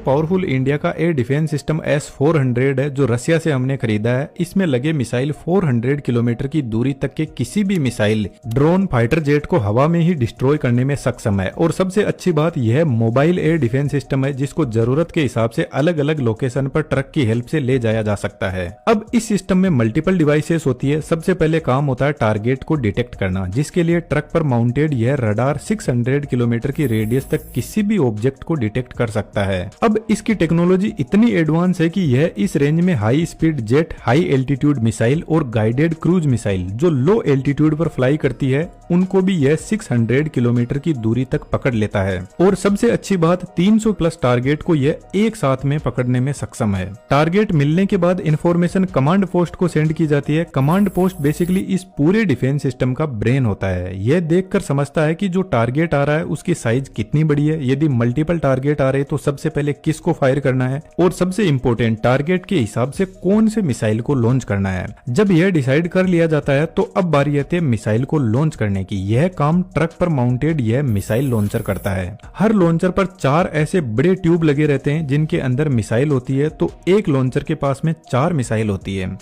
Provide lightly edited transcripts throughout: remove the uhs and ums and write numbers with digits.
Powerful India का air defence system S-400 है जो रसिया से हमने खरीदा है। इसमें लगे मिसाइल 400 किलोमीटर की दूरी तक के किसी भी मिसाइल, ड्रोन, फाइटर जेट को हवा में ही डिस्ट्रॉय करने में सक्षम है। और सबसे अच्छी बात यह मोबाइल एयर डिफेंस सिस्टम है जिसको जरूरत के हिसाब से अलग अलग लोकेशन पर ट्रक की हेल्प से ले जाया जा सकता है। अब इस सिस्टम में मल्टीपल डिवाइसेस होती है। सबसे पहले काम होता है टारगेट को डिटेक्ट करना, जिसके लिए ट्रक पर माउंटेड यह रडार 600 किलोमीटर की रेडियस तक किसी भी ऑब्जेक्ट को डिटेक्ट कर सकता है। अब इसकी टेक्नोलॉजी इतनी एडवांस है कि यह इस रेंज में high speed jet, high altitude missile और गाइडेड क्रूज मिसाइल जो लो एल्टीट्यूड पर फ्लाई करती है उनको भी यह 600 किलोमीटर की दूरी तक पकड़ लेता है। और सबसे अच्छी बात 300 प्लस टारगेट को यह एक साथ में पकड़ने में सक्षम है। टारगेट मिलने के बाद इंफॉर्मेशन कमांड पोस्ट को सेंड की जाती है। कमांड पोस्ट बेसिकली इस पूरे डिफेंस सिस्टम का ब्रेन होता है। यह देखकर समझता है कि जो टारगेट आ रहा है उसकी साइज कितनी बड़ी है, यदि मल्टीपल टारगेट आ रहे तो सबसे पहले किसको फायर करना है, और सबसे इंपॉर्टेंट टारगेट के हिसाब से कौन से मिसाइल को लॉन्च करना है। जब यह डिसाइड कर लिया जाता है तो अब बारी आती है मिसाइल को लॉन्च करने की। यह काम ट्रक पर माउंटेड यह मिसाइल लॉन्चर करता है। हर लॉन्चर पर 4 ऐसे बड़े ट्यूब लगे रहते हैं जिनके अंदर मिसाइल होती है। तो एक लॉन्चर के पास में 4 मिसाइल होती है,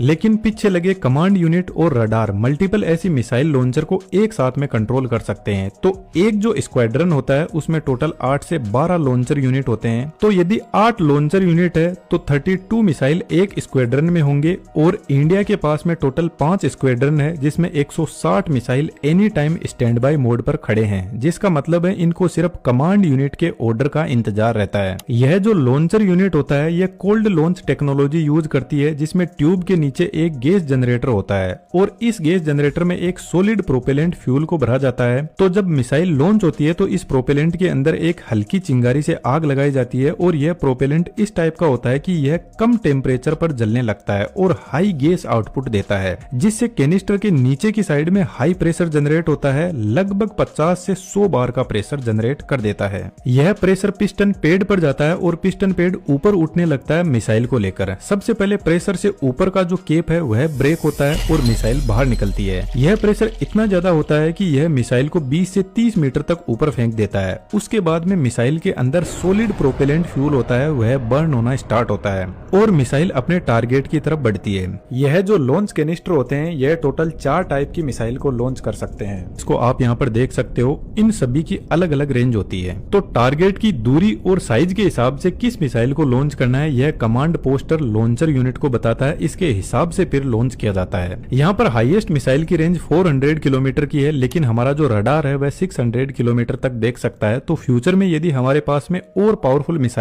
लेकिन पीछे लगे कमांड यूनिट और रडार मल्टीपल ऐसी मिसाइल लॉन्चर को एक साथ में कंट्रोल कर सकते हैं। तो एक जो स्क्वाड्रन होता है उसमें टोटल 8 से 12 लॉन्चर यूनिट होते हैं। तो यदि 8 लॉन्चर यूनिट है तो 32 मिसाइल एक स्क्वाड्रन में होंगे। और इंडिया के पास में टोटल 5 स्क्वाड्रन है जिसमें 160 missile any time stand by mode पर खड़े हैं, जिसका मतलब है इनको सिर्फ कमांड यूनिट के ऑर्डर का इंतजार रहता है। यह जो लॉन्चर यूनिट होता है यह कोल्ड लॉन्च टेक्नोलॉजी यूज करती है, जिसमें ट्यूब के नीचे एक गैस जनरेटर होता है और इस गैस जनरेटर में एक सॉलिड प्रोपेलेंट फ्यूल को भरा जाता है। तो जब मिसाइल लॉन्च होती है तो इस प्रोपेलेंट के अंदर एक हल्की चिंगारी से आग लगाई जाती है और यह प्रोपेलेंट इस टाइप का होता है कि यह कम टेम्परेचर पर जलने लगता है और हाई गैस आउटपुट देता है, जिससे कैनिस्टर के नीचे की साइड में हाई प्रेशर जनरेट होता है। लगभग 50 से 100 बार का प्रेशर जनरेट कर देता है। यह प्रेशर पिस्टन पेड पर जाता है और पिस्टन पेड ऊपर उठने लगता है मिसाइल को लेकर। सबसे पहले प्रेशर से ऊपर का जो केप है वह ब्रेक होता है और मिसाइल बाहर निकलती है। यह प्रेशर इतना ज्यादा होता है कि यह मिसाइल को 20 से 30 मीटर तक ऊपर फेंक देता है। उसके बाद में मिसाइल के अंदर सॉलिड प्रोपेलेंट फ्यूल होता है, वह बर्न होना स्टार्ट होता है और मिसाइल अपने टारगेट की तरफ बढ़ती है। यह जो लॉन्च कैनिस्टर होते हैं यह टोटल 4 टाइप की मिसाइल को लॉन्च कर सकते हैं। इसको आप यहाँ पर देख सकते हो। इन सभी की अलग अलग रेंज होती है। तो टारगेट की दूरी और साइज के हिसाब से किस मिसाइल को लॉन्च करना है यह कमांड पोस्टर लॉन्चर यूनिट को बताता है। इसके हिसाब से फिर लॉन्च किया जाता है। यहाँ पर हाईएस्ट मिसाइल की रेंज 400 किलोमीटर की है, लेकिन हमारा जो रडार है वह 600 किलोमीटर तक देख सकता है। तो फ्यूचर में यदि हमारे पास में और पावरफुल मिसाइल